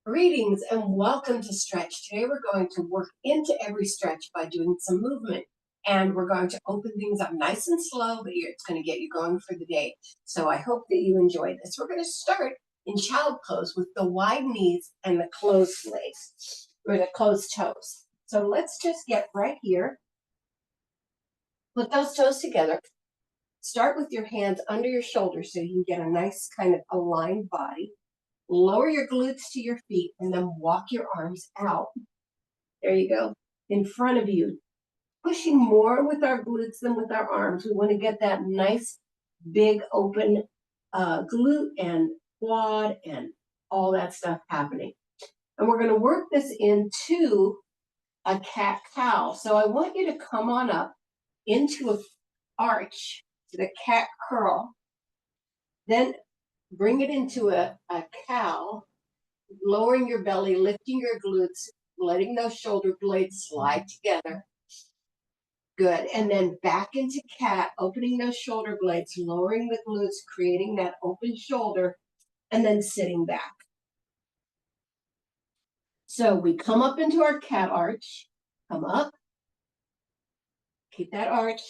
Greetings and welcome to Stretch. Today we're going to work into every stretch by doing some movement. And we're going to open things up nice and slow, but it's going to get you going for the day. So I hope that you enjoy this. We're going to start in child pose with the wide knees and the closed legs, or the closed toes. So let's just get right here. Put those toes together. Start with your hands under your shoulders so you can get a nice kind of aligned body. Lower your glutes to your feet and then walk your arms out. There you go. In front of you. Pushing more with our glutes than with our arms. We want to get that nice, big, open glute and quad and all that stuff happening. And we're going to work this into a cat-cow. So I want you to come on up into an arch, the cat curl. Then bring it into a cow, lowering your belly, lifting your glutes, letting those shoulder blades slide together. Good. And then back into cat, opening those shoulder blades, lowering the glutes, creating that open shoulder, and then sitting back. So we come up into our cat arch, come up, keep that arch,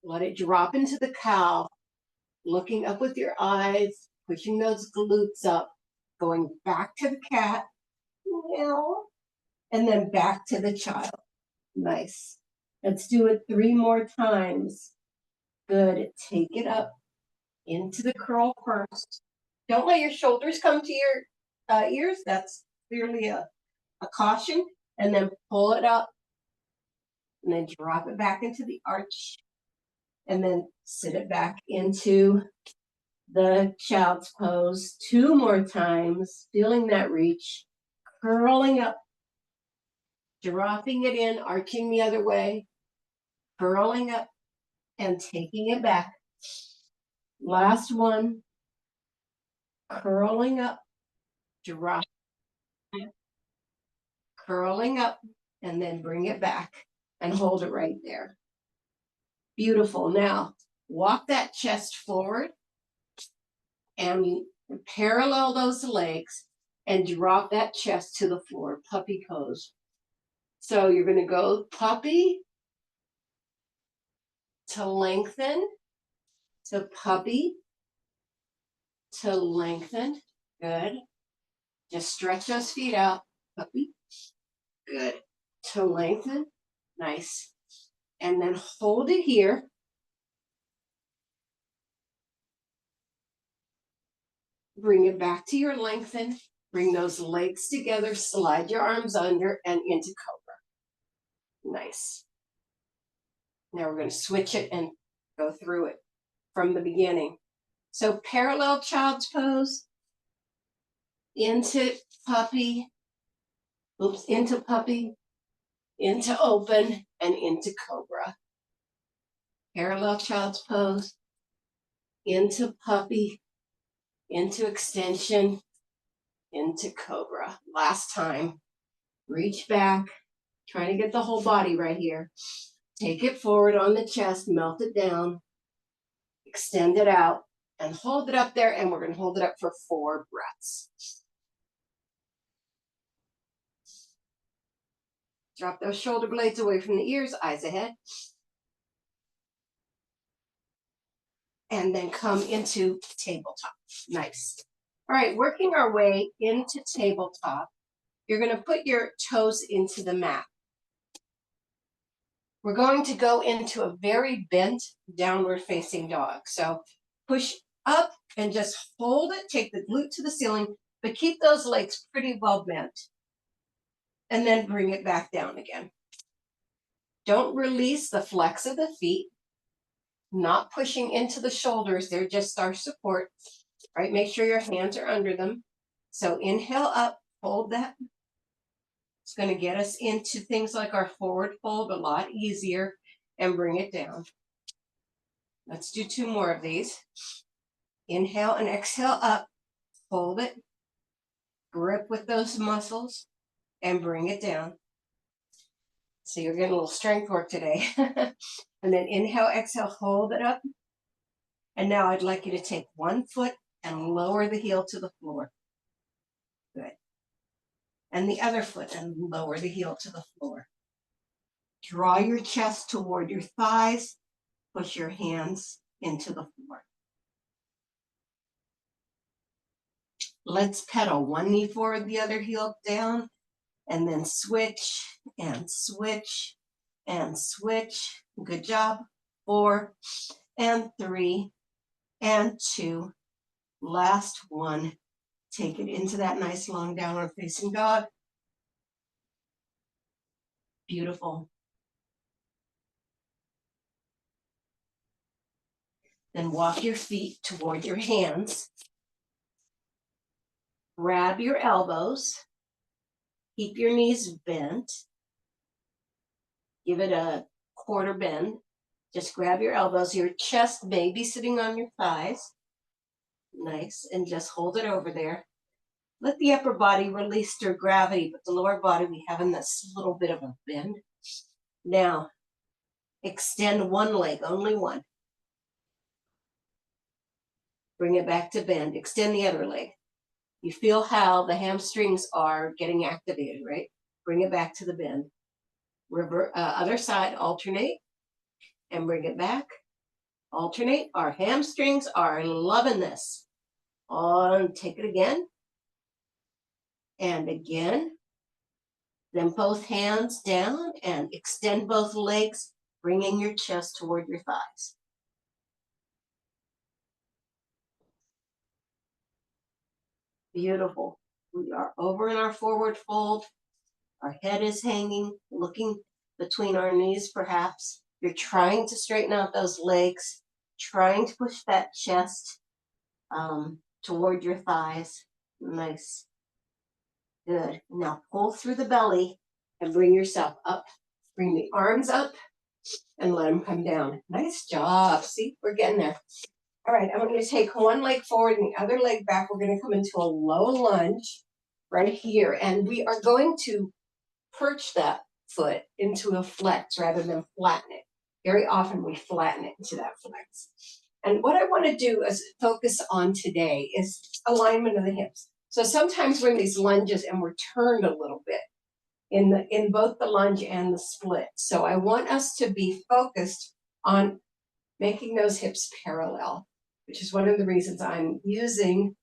let it drop into the cow, looking up with your eyes, pushing those glutes up, going back to the cat, and then back to the child. Nice. Let's do it 3 more times. Good. Take it up into the curl first. Don't let your shoulders come to your ears. That's clearly a caution. And then pull it up. And then drop it back into the arch. And then sit it back into the child's pose 2 more times. Feeling that reach. Curling up. Dropping it in, arching the other way. Curling up and taking it back. Last one. Curling up, drop, curling up, and then bring it back and hold it right there. Beautiful. Now, walk that chest forward and parallel those legs and drop that chest to the floor, puppy pose. So you're going to go puppy to lengthen, to puppy to lengthen. Good. Just stretch those feet out. Puppy. Good. To lengthen. Nice. And then hold it here. Bring it back to your lengthen. Bring those legs together. Slide your arms under and into cobra. Nice. Now we're going to switch it and go through it from the beginning. So parallel child's pose. Into puppy. Oops. Into puppy. Into open and into cobra. Parallel child's pose. Into puppy. Into extension. Into cobra. Last time. Reach back. Trying to get the whole body right here. Take it forward on the chest. Melt it down. Extend it out. And hold it up there. And we're going to hold it up for 4 breaths. Drop those shoulder blades away from the ears. Eyes ahead. And then come into tabletop. Nice. All right, working our way into tabletop. You're going to put your toes into the mat. We're going to go into a very bent downward facing dog. So push up and just hold it. Take the glute to the ceiling, but keep those legs pretty well bent. And then bring it back down again. Don't release the flex of the feet. Not pushing into the shoulders. They're just our support. Right? Make sure your hands are under them. So inhale up, hold that. It's going to get us into things like our forward fold a lot easier and bring it down. Let's do 2 more of these. Inhale and exhale up, hold it, grip with those muscles and bring it down. So you're getting a little strength work today. And then inhale, exhale, hold it up. And now I'd like you to take 1 foot and lower the heel to the floor. Good. and the other foot, and lower the heel to the floor. Draw your chest toward your thighs. Push your hands into the floor. Let's pedal. One knee forward, the other heel down, and then switch and switch and switch. Good job. 4 and 3 and 2. Last one. Take it into that nice long downward facing dog. Beautiful. Then walk your feet toward your hands. Grab your elbows. Keep your knees bent. Give it a quarter bend. Just grab your elbows. Your chest may be sitting on your thighs. Nice. And just hold it over there. Let the upper body release through gravity, but the lower body, we have in this little bit of a bend. Now, extend one leg, only one. Bring it back to bend. Extend the other leg. You feel how the hamstrings are getting activated, right? Bring it back to the bend. Other side, alternate, and bring it back. Alternate. Our hamstrings are loving this. On, take it again. And again. Then both hands down and extend both legs, bringing your chest toward your thighs. Beautiful. We are over in our forward fold. Our head is hanging, looking between our knees perhaps. You're trying to straighten out those legs, trying to push that chest toward your thighs. Nice. Good. Now pull through the belly and bring yourself up. Bring the arms up and let them come down. Nice job. See, we're getting there. All right, I'm going to take one leg forward and the other leg back. We're going to come into a low lunge right here. And we are going to perch that foot into a flex rather than flatten it. Very often we flatten it into that flex. And what I want to do is focus on today is alignment of the hips. So sometimes we're in these lunges and we're turned a little bit in both the lunge and the split. So I want us to be focused on making those hips parallel, which is one of the reasons I'm using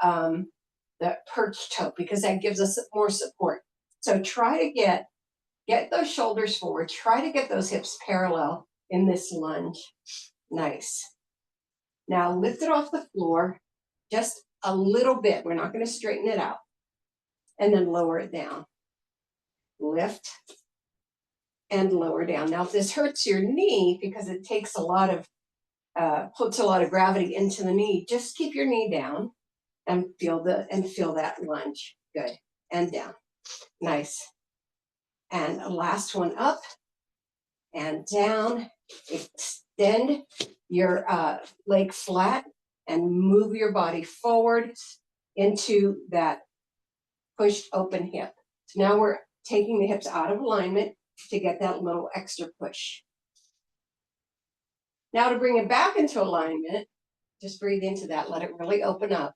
the perch toe, because that gives us more support. So try to get those shoulders forward. Try to get those hips parallel in this lunge. Nice. Now lift it off the floor just a little bit. We're not going to straighten it out. And then lower it down. Lift and lower down. Now if this hurts your knee because it takes a lot of puts a lot of gravity into the knee, just keep your knee down and feel that lunge. Good. And down. Nice. And last one up and down. Extend your leg flat and move your body forward into that pushed open hip. So now we're taking the hips out of alignment to get that little extra push. Now to bring it back into alignment, just breathe into that. Let it really open up.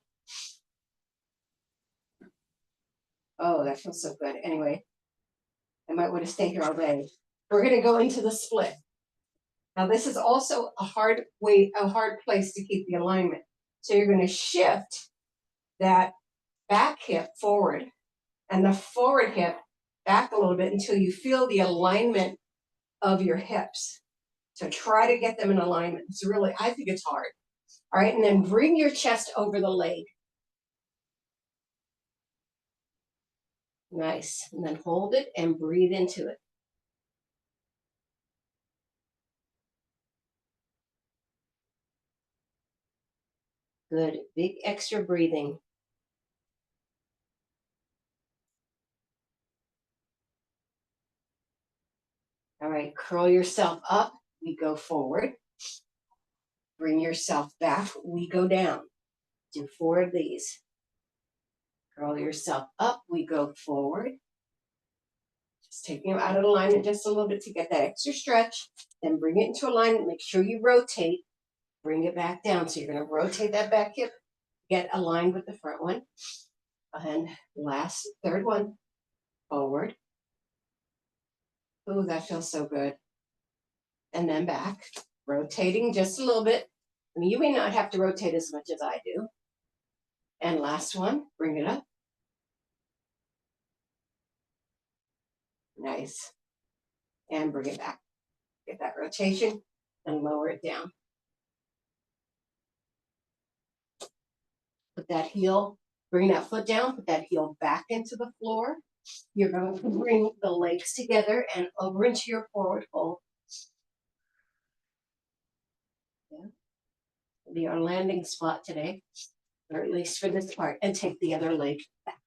Oh, that feels so good. Anyway, I might want to stay here all day. We're going to go into the split. Now this is also a hard place to keep the alignment. So you're going to shift that back hip forward and the forward hip back a little bit until you feel the alignment of your hips. So try to get them in alignment. It's really, I think it's hard. All right, and then bring your chest over the leg. Nice. And then hold it and breathe into it. Good. Big extra breathing. All right, curl yourself up. We go forward. Bring yourself back. We go down. Do 4 of these. Curl yourself up. We go forward. Just taking them out of alignment just a little bit to get that extra stretch. Then bring it into alignment. Make sure you rotate. Bring it back down. So you're going to rotate that back hip. Get aligned with the front one. And last, third one. forward. Oh, that feels so good. And then back, rotating just a little bit. I mean, you may not have to rotate as much as I do. And last one, bring it up. Nice. And bring it back. Get that rotation and lower it down. Put that heel, bring that foot down, put that heel back into the floor. You're going to bring the legs together and over into your forward fold. Yeah. It'll be our landing spot today, or at least for this part, and take the other leg back.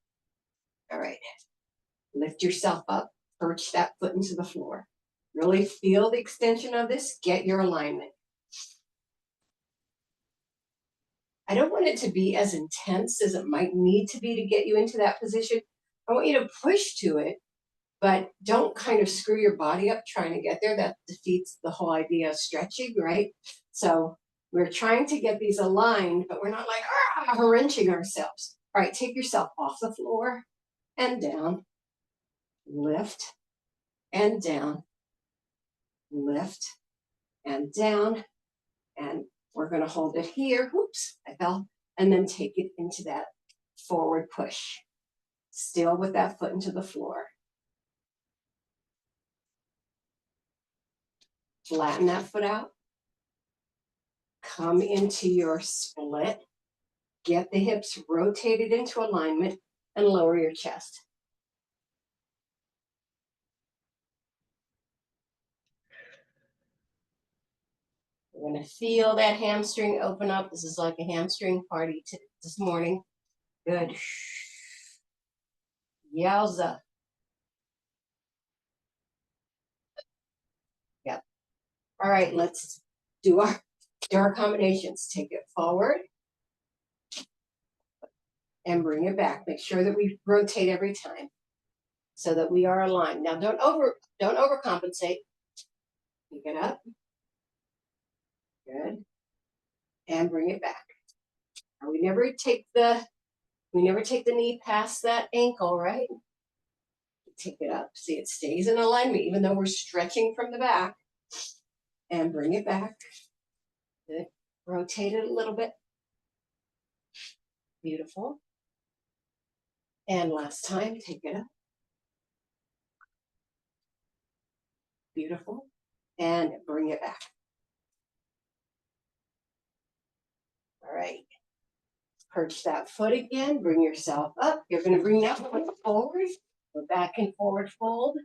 All right. Lift yourself up, perch that foot into the floor. Really feel the extension of this, get your alignment. I don't want it to be as intense as it might need to be to get you into that position. I want you to push to it, but don't kind of screw your body up trying to get there. That defeats the whole idea of stretching, right? So we're trying to get these aligned, but we're not like wrenching ourselves. All right, take yourself off the floor and down. Lift and down. Lift and down. And we're going to hold it here. Oops, I fell. And then take it into that forward push. Still with that foot into the floor. Flatten that foot out. Come into your split. Get the hips rotated into alignment and lower your chest. We're going to feel that hamstring open up. This is like a hamstring party this morning. Good. Yowza. Yep. All right, let's do our combinations. Take it forward and bring it back. Make sure that we rotate every time so that we are aligned. Now don't overcompensate. Pick it up. Good. And bring it back. Now we never take the knee past that ankle, right? Take it up. See, it stays in alignment even though we're stretching from the back. And bring it back. Good. Rotate it a little bit. Beautiful. And last time, take it up. Beautiful. And bring it back. All right. Perch that foot again. Bring yourself up. You're going to bring that foot forward. Go back and forward fold.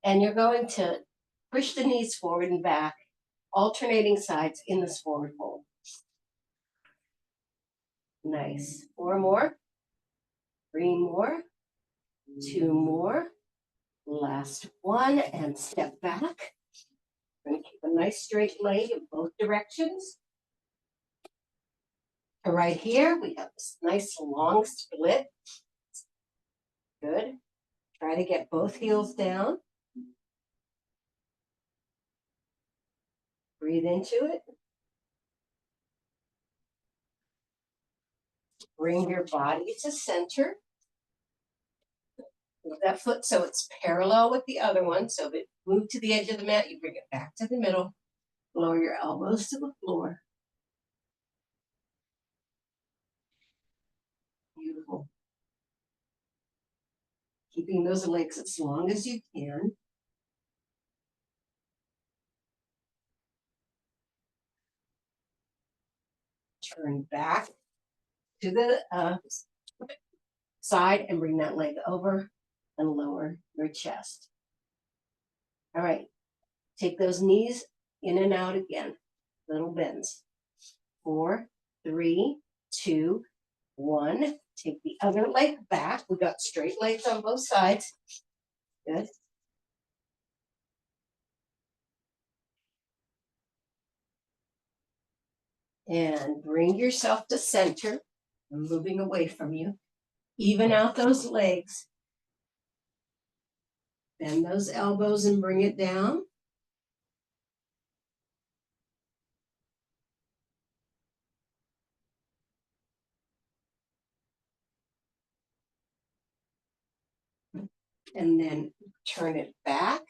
And you're going to push the knees forward and back, alternating sides in this forward fold. Nice. 4 more. 3 more. 2 more. Last one. And step back. We're going to keep a nice straight leg in both directions. Right here, we have this nice long split. Good. Try to get both heels down. Breathe into it. Bring your body to center. Move that foot so it's parallel with the other one. So if it moves to the edge of the mat, you bring it back to the middle. Lower your elbows to the floor. Beautiful. Keeping those legs as long as you can. Turn back to the side and bring that leg over and lower your chest. All right. Take those knees in and out again. Little bends. 4, 3, 2, 1. Take the other leg back. We got straight legs on both sides. Good. And bring yourself to center. I'm moving away from you. Even out those legs. Bend those elbows and bring it down. And then turn it back,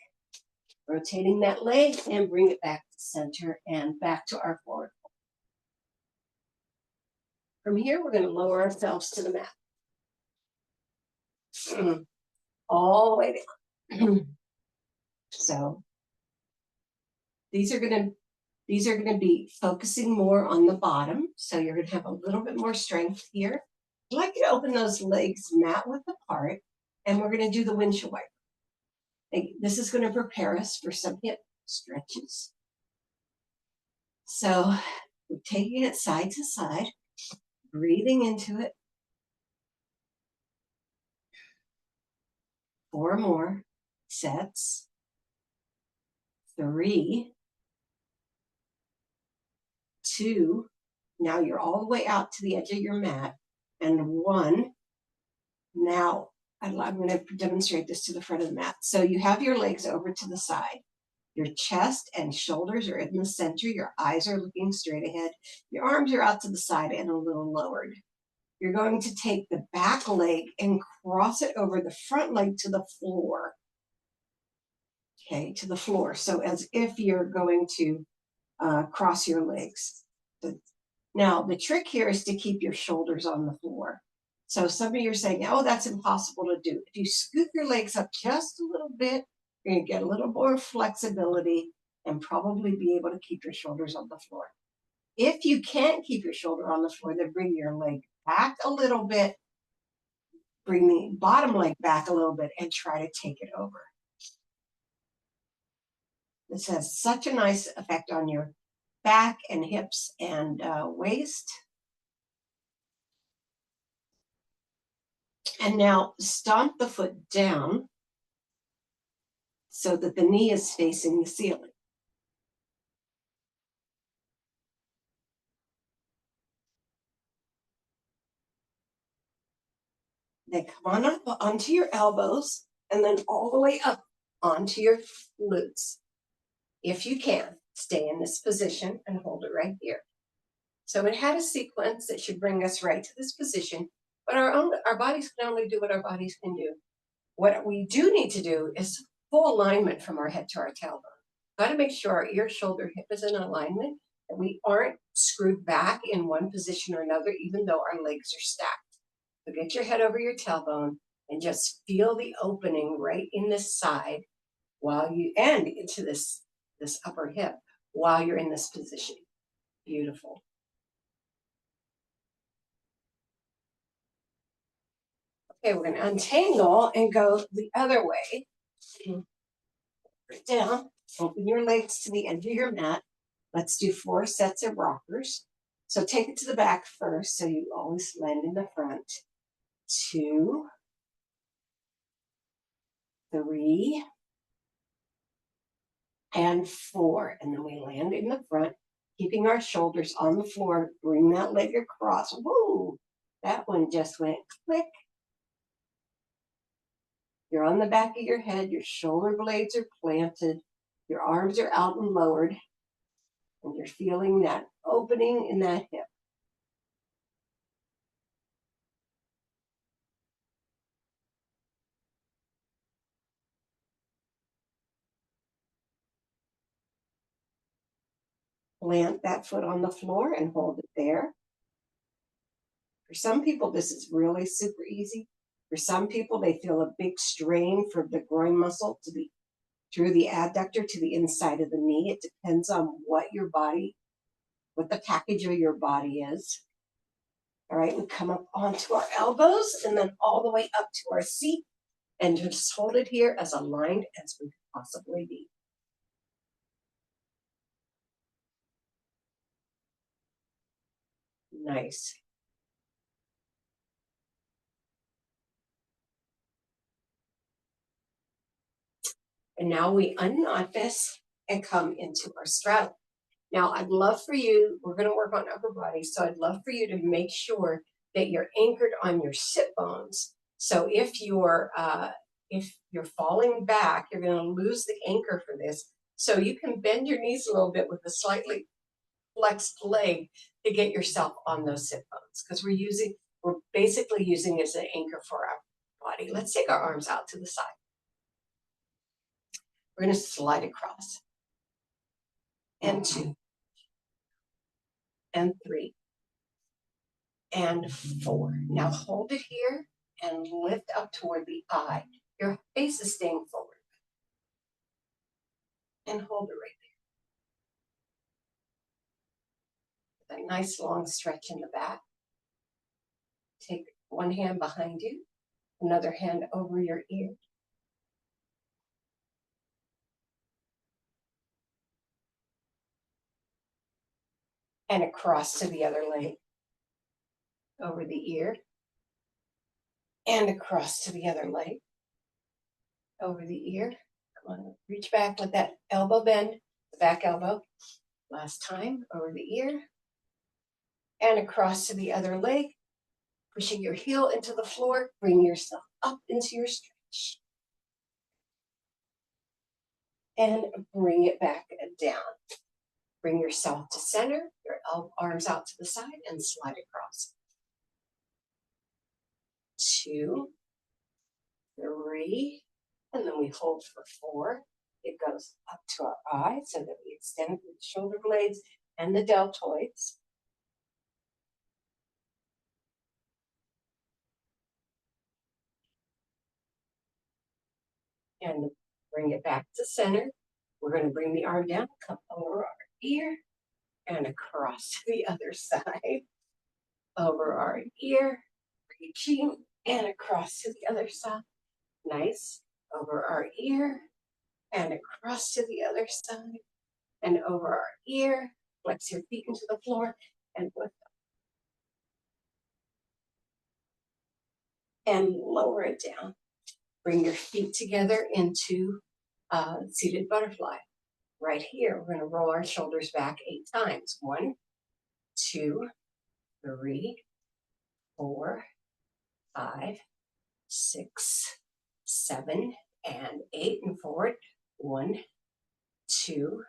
rotating that leg and bring it back to center and back to our forward. From here, we're going to lower ourselves to the mat. All the way down. So these are going to be focusing more on the bottom. So you're going to have a little bit more strength here. I'd like you to open those legs mat width apart, and we're going to do the windshield wiper. This is going to prepare us for some hip stretches. So we're taking it side to side, breathing into it. 4 more sets. 3, 2. Now you're all the way out to the edge of your mat. And 1. Now I'm going to demonstrate this to the front of the mat. So you have your legs over to the side. Your chest and shoulders are in the center. Your eyes are looking straight ahead. Your arms are out to the side and a little lowered. You're going to take the back leg and cross it over the front leg to the floor. Okay, to the floor. So as if you're going to cross your legs. Now, the trick here is to keep your shoulders on the floor. So some of you are saying, oh, that's impossible to do. If you scoop your legs up just a little bit, you're going to get a little more flexibility and probably be able to keep your shoulders on the floor. If you can't keep your shoulder on the floor, then bring your leg back a little bit, bring the bottom leg back a little bit, and try to take it over. This has such a nice effect on your back and hips and waist. And now stomp the foot down so that the knee is facing the ceiling. Then come on up onto your elbows and then all the way up onto your glutes. If you can, stay in this position and hold it right here. So it had a sequence that should bring us right to this position, but our bodies can only do what our bodies can do. What we do need to do is full alignment from our head to our tailbone. Got to make sure our ear, shoulder, hip is in alignment, that we aren't screwed back in one position or another, even though our legs are stacked. So get your head over your tailbone and just feel the opening right in this side and into this upper hip while you're in this position. Beautiful. Okay, we're going to untangle and go the other way. Right down, open your legs to the end of your mat. Let's do 4 sets of rockers. So take it to the back first, so you always land in the front. 2, 3, and 4. And then we land in the front, keeping our shoulders on the floor. Bring that leg across. Woo! That one just went click. You're on the back of your head. Your shoulder blades are planted. Your arms are out and lowered. And you're feeling that opening in that hip. Plant that foot on the floor and hold it there. For some people, this is really super easy. For some people, they feel a big strain from the groin muscle through the adductor to the inside of the knee. It depends on what the package of your body is. All right, we come up onto our elbows and then all the way up to our seat and just hold it here as aligned as we could possibly be. Nice. And now we unknot this and come into our straddle. Now, I'd love for you, we're going to work on upper body, so I'd love for you to make sure that you're anchored on your sit bones. So if you're falling back, you're going to lose the anchor for this. So you can bend your knees a little bit with a slightly flexed leg to get yourself on those sit bones, because we're basically using it as an anchor for our body. Let's take our arms out to the side. We're going to slide across. And 2. And 3. And 4. Now hold it here and lift up toward the eye. Your face is staying forward. And hold it right there. A nice long stretch in the back. Take one hand behind you, another hand over your ear. And across to the other leg, over the ear. And across to the other leg, over the ear. Come on, reach back with that elbow bend, the back elbow. Last time, over the ear. And across to the other leg, pushing your heel into the floor, bring yourself up into your stretch. And bring it back down. Bring yourself to center, your arms out to the side, and slide across. 2, 3, and then we hold for 4. It goes up to our eye so that we extend the shoulder blades and the deltoids. And bring it back to center. We're going to bring the arm down, come over our ear, and across to the other side. Over our ear, reaching, and across to the other side. Nice. Over our ear, and across to the other side. And over our ear. Flex your feet into the floor, and lift up. And lower it down. Bring your feet together into seated butterfly. Right here, we're going to roll our shoulders back 8 times. 1, 2, 3, 4, 5, 6, 7, and 8. And forward. 1, 2,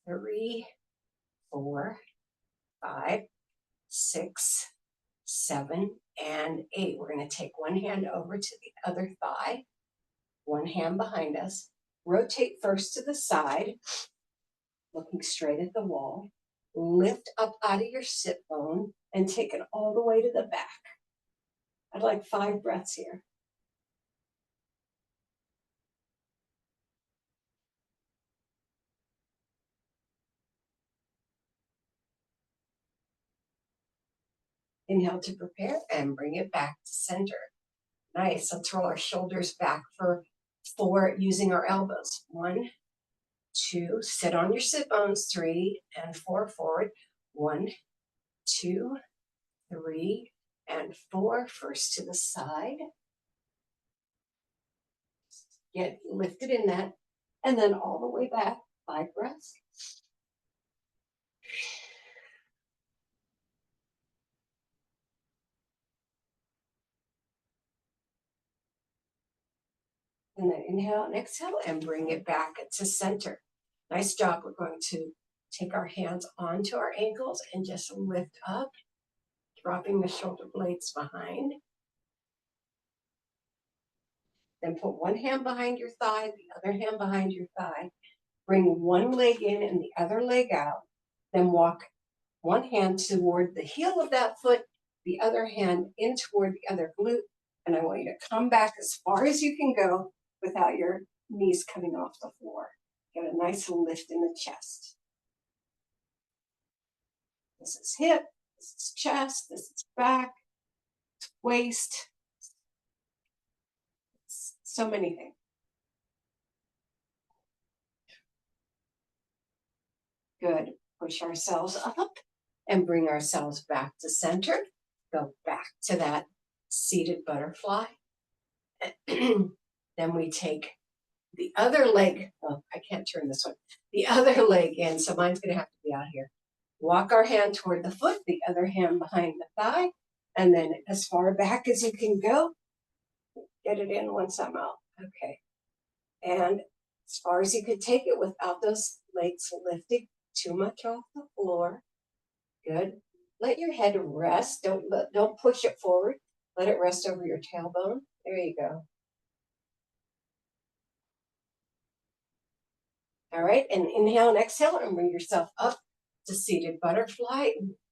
3, 4, 5, 6, 7, and 8. We're going to take one hand over to the other thigh, one hand behind us. Rotate first to the side, looking straight at the wall. Lift up out of your sit bone and take it all the way to the back. I'd like 5 breaths here. Inhale to prepare and bring it back to center. Nice. Let's roll our shoulders back for 4 using our elbows. 1, 2, sit on your sit bones. 3 and 4 forward. 1, 2, 3, and 4. First to the side. Get lifted in that. And then all the way back. 5 breaths. And then inhale and exhale and bring it back to center. Nice job. We're going to take our hands onto our ankles and just lift up, dropping the shoulder blades behind. Then put one hand behind your thigh, the other hand behind your thigh. Bring one leg in and the other leg out. Then walk one hand toward the heel of that foot, the other hand in toward the other glute. And I want you to come back as far as you can go without your knees coming off the floor. Get a nice lift in the chest. This is hip, this is chest, this is back, waist. So many things. Good. Push ourselves up and bring ourselves back to center. Go back to that seated butterfly. Then we take the other leg. Oh, I can't turn this one. The other leg in, so mine's going to have to be out here. Walk our hand toward the foot, the other hand behind the thigh, and then as far back as you can go. Get it in once I'm out. Okay. And as far as you could take it without those legs lifting too much off the floor. Good. Let your head rest. Don't push it forward. Let it rest over your tailbone. There you go. All right, and inhale and exhale and bring yourself up to seated butterfly.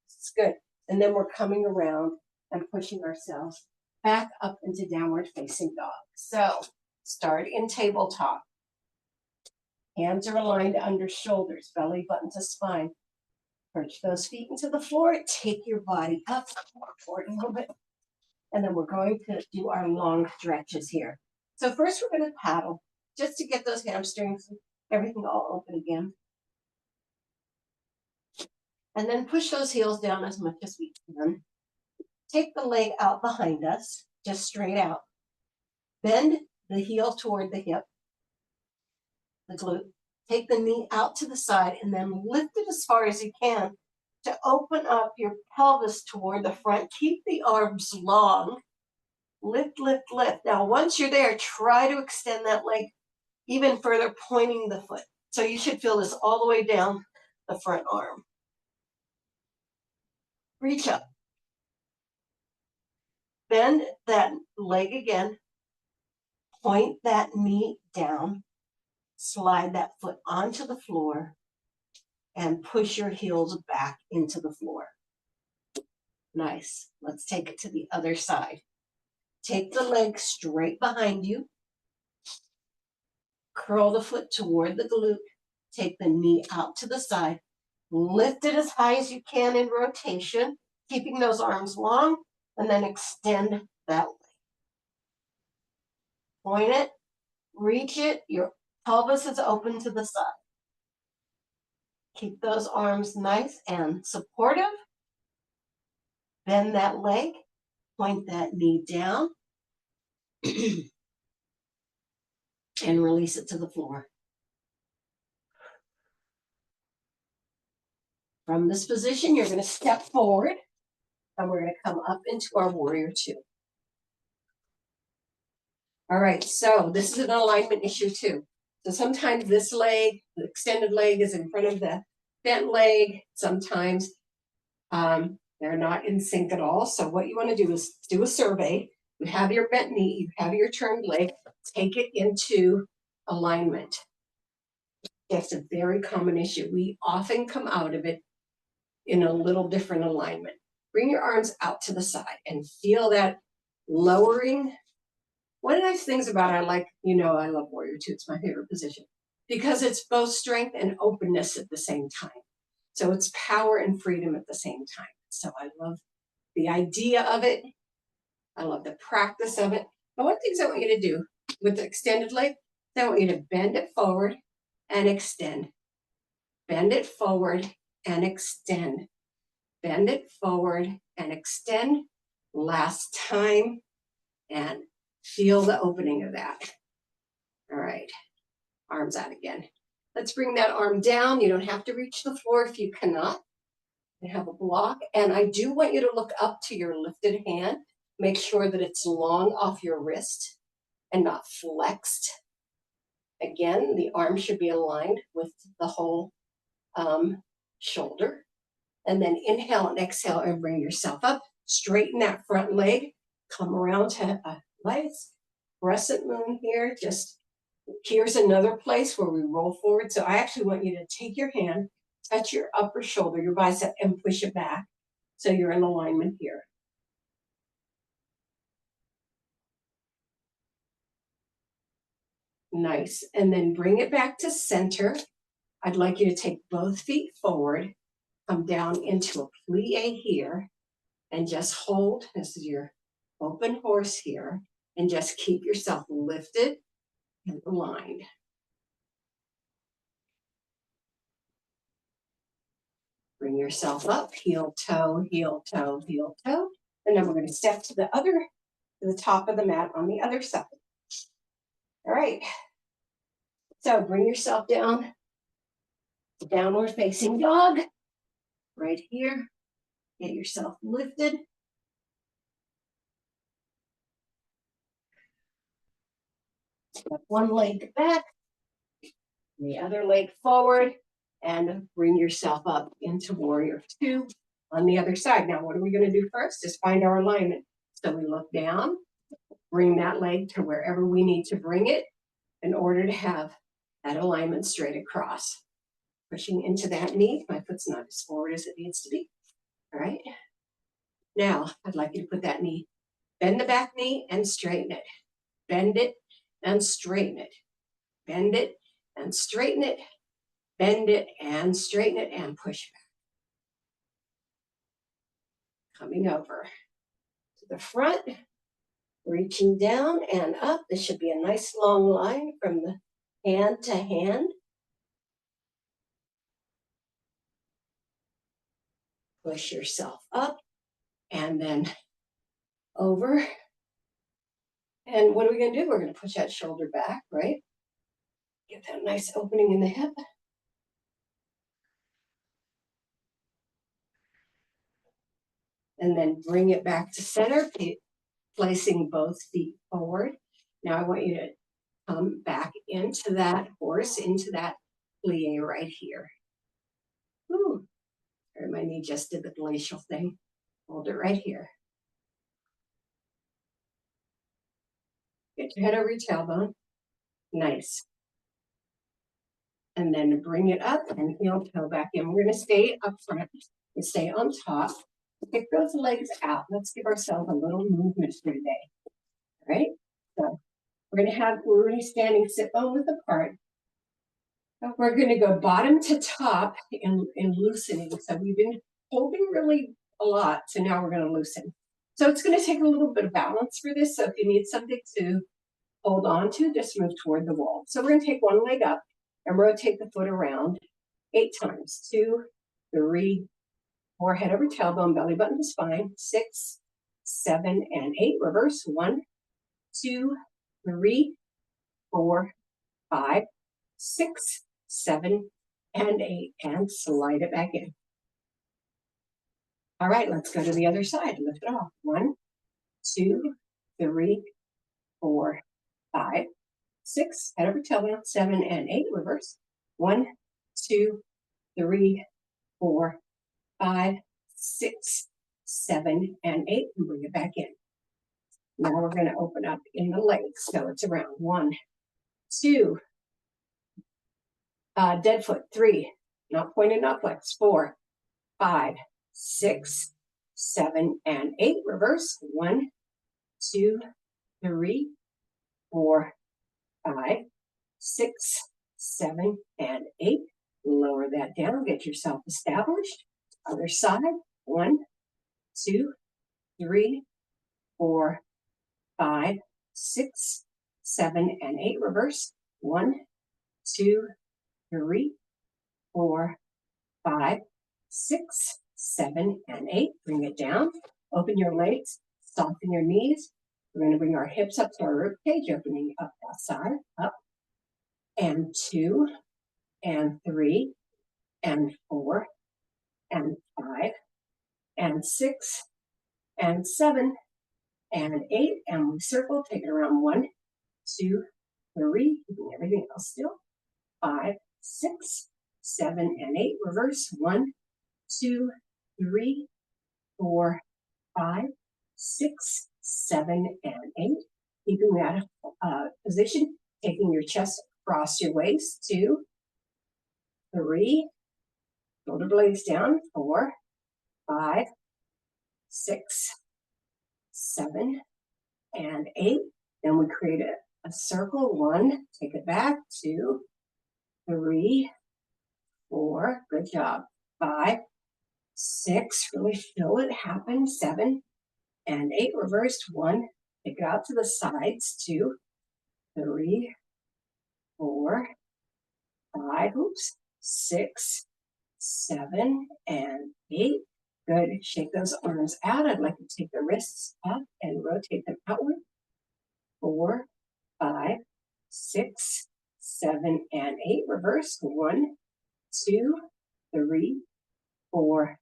It's good. And then we're coming around and pushing ourselves back up into downward facing dog. So start in tabletop. Hands are aligned under shoulders, belly button to spine. Perch those feet into the floor. Take your body up, walk forward a little bit. And then we're going to do our long stretches here. So first we're going to paddle just to get those hamstrings, everything all open again. And then push those heels down as much as we can. Take the leg out behind us, just straight out. Bend the heel toward the hip, the glute. Take the knee out to the side and then lift it as far as you can to open up your pelvis toward the front. Keep the arms long. Lift, lift, lift. Now, once you're there, try to extend that leg even further, pointing the foot. So you should feel this all the way down the front arm. Reach up. Bend that leg again. Point that knee down. Slide that foot onto the floor and push your heels back into the floor. Nice. Let's take it to the other side. Take the leg straight behind you. Curl the foot toward the glute. Take the knee out to the side. Lift it as high as you can in rotation, keeping those arms long, and then extend that leg. Point it, reach it, your pelvis is open to the side. Keep those arms nice and supportive. Bend that leg, point that knee down, and release it to the floor. From this position, you're going to step forward, and we're going to come up into our warrior two. All right, so this is an alignment issue too. So sometimes this leg, the extended leg, is in front of the bent leg. Sometimes they're not in sync at all. So what you want to do is do a survey. You have your bent knee, you have your turned leg, take it into alignment. That's a very common issue. We often come out of it in a little different alignment. Bring your arms out to the side and feel that lowering. One of the nice things about I love warrior two. It's my favorite position because it's both strength and openness at the same time. So it's power and freedom at the same time. So I love the idea of it. I love the practice of it. But one thing I want you to do with the extended leg, I want you to bend it forward and extend. Bend it forward and extend. Bend it forward and extend. Last time, and feel the opening of that. All right, arms out again. Let's bring that arm down. You don't have to reach the floor if you cannot. You have a block, and I do want you to look up to your lifted hand. Make sure that it's long off your wrist and not flexed. Again, the arm should be aligned with the whole shoulder. And then inhale and exhale and bring yourself up. Straighten that front leg. Come around to a nice crescent moon here. Just here's another place where we roll forward. So I actually want you to take your hand, touch your upper shoulder, your bicep, and push it back. So you're in alignment here. Nice. And then bring it back to center. I'd like you to take both feet forward, come down into a plie here, and just hold. This is your open horse here, and just keep yourself lifted and aligned. Bring yourself up, heel, toe, heel, toe, heel, toe. And then we're going to step to the top of the mat on the other side. All right. So bring yourself down to downward facing dog. Right here. Get yourself lifted. Step one leg back, the other leg forward, and bring yourself up into warrior two on the other side. Now, what are we going to do first? Just find our alignment. So we look down, bring that leg to wherever we need to bring it in order to have that alignment straight across. Pushing into that knee. My foot's not as forward as it needs to be. All right. Now, I'd like you to put that knee, bend the back knee and straighten it. Bend it and straighten it. Bend it and straighten it. Bend it and straighten it and push back. Coming over to the front, reaching down and up. This should be a nice long line from the hand to hand. Push yourself up and then over. And what are we going to do? We're going to push that shoulder back, right? Get that nice opening in the hip. And then bring it back to center, placing both feet forward. Now I want you to come back into that horse, into that plie right here. Ooh, my knee just did the glacial thing. Hold it right here. Get your head over your tailbone. Nice. And then bring it up and heel toe back in. We're going to stay up front and stay on top. Kick those legs out. Let's give ourselves a little movement for today. All right? So we're going to be standing sit bone width apart. We're going to go bottom to top in loosening. So we've been holding really a lot. So now we're going to loosen. So it's going to take a little bit of balance for this. So if you need something to hold on to, just move toward the wall. So we're going to take one leg up and rotate the foot around 8 times. 2, 3, 4, head over tailbone, belly button to spine. 6, 7, and 8. Reverse. 1, 2, 3, 4, 5, 6, 7, and 8. And slide it back in. All right, let's go to the other side. Lift it off. 1, 2, 3, 4, 5, 6, head over tailbone, 7, and 8. Reverse. 1, 2, 3, 4, 5, 6, 7, and 8. And bring it back in. Now we're going to open up in the legs. So it's around 1, 2, dead foot, 3, not pointed, not flexed, 4, 5, 6, 7, and 8. Reverse. 1, 2, 3, 4, 5, 6, 7, and 8. Lower that down. Get yourself established. Other side. 1, 2, 3, 4, 5, 6, 7, and 8. Reverse. 1, 2, 3, 4, 5, 6, 7, and 8. Bring it down. Open your legs. Soften your knees. We're going to bring our hips up to our rib cage, opening up that side. Up. And 2, and 3, and 4, and 5, and 6, and 7, and 8. And we circle. Take it around 1, 2, 3. Keeping everything else still. 5, 6, 7, and 8. Reverse. 1, 2, 3, 4, 5, 6, 7, and 8. Keeping that position. Taking your chest across your waist. 2, 3, shoulder blades down. 4, 5, 6, 7, and 8. Then we create a circle. 1, take it back. 2, 3, 4, good job. 5, 6, really feel it happen. 7, and 8. Reversed. 1, take it out to the sides. 2, 3, 4, 5, 6, 7, and 8. Good. Shake those arms out. I'd like to take the wrists up and rotate them outward. 4, 5, 6, 7, and 8. Reverse. 1, 2, 3, 4,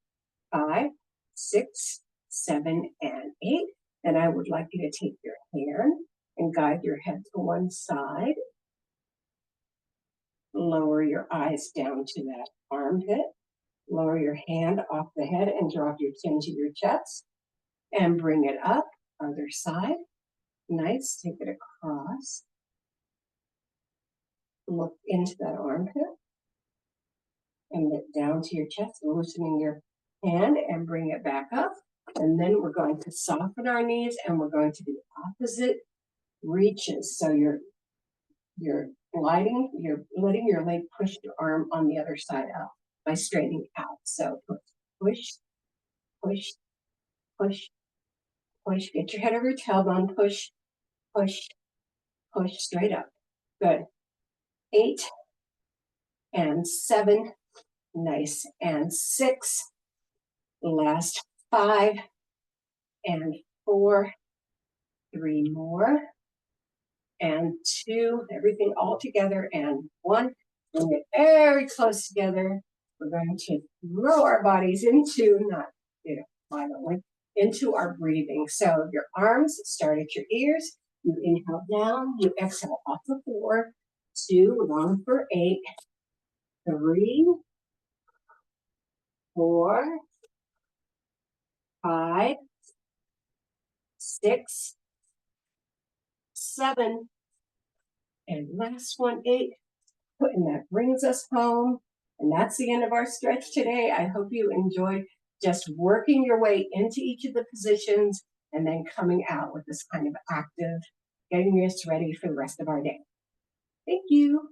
5, 6, 7, and 8. Then I would like you to take your hand and guide your head to one side. Lower your eyes down to that armpit. Lower your hand off the head and drop your chin to your chest. And bring it up. Other side. Nice. Take it across. look into that armpit and get down to your chest, loosening your hand and bring it back up. And then we're going to soften our knees and we're going to do opposite reaches. So you're gliding, you're letting your leg push your arm on the other side out by straightening out. So push, push, push, push. Get your head over your tailbone, push, push, push straight up. Good. 8 and 7. Nice. And 6. Last 5 and 4. 3 more. And 2. Everything all together. And 1. Bring it very close together. We're going to throw our bodies into, not, violently, into our breathing. So your arms start at your ears. You inhale down. You exhale off the floor. 2, long for 8. 3, 4, 5, 6, 7, and last one, 8. And that brings us home. And that's the end of our stretch today. I hope you enjoyed just working your way into each of the positions and then coming out with this kind of active, getting us ready for the rest of our day. Thank you.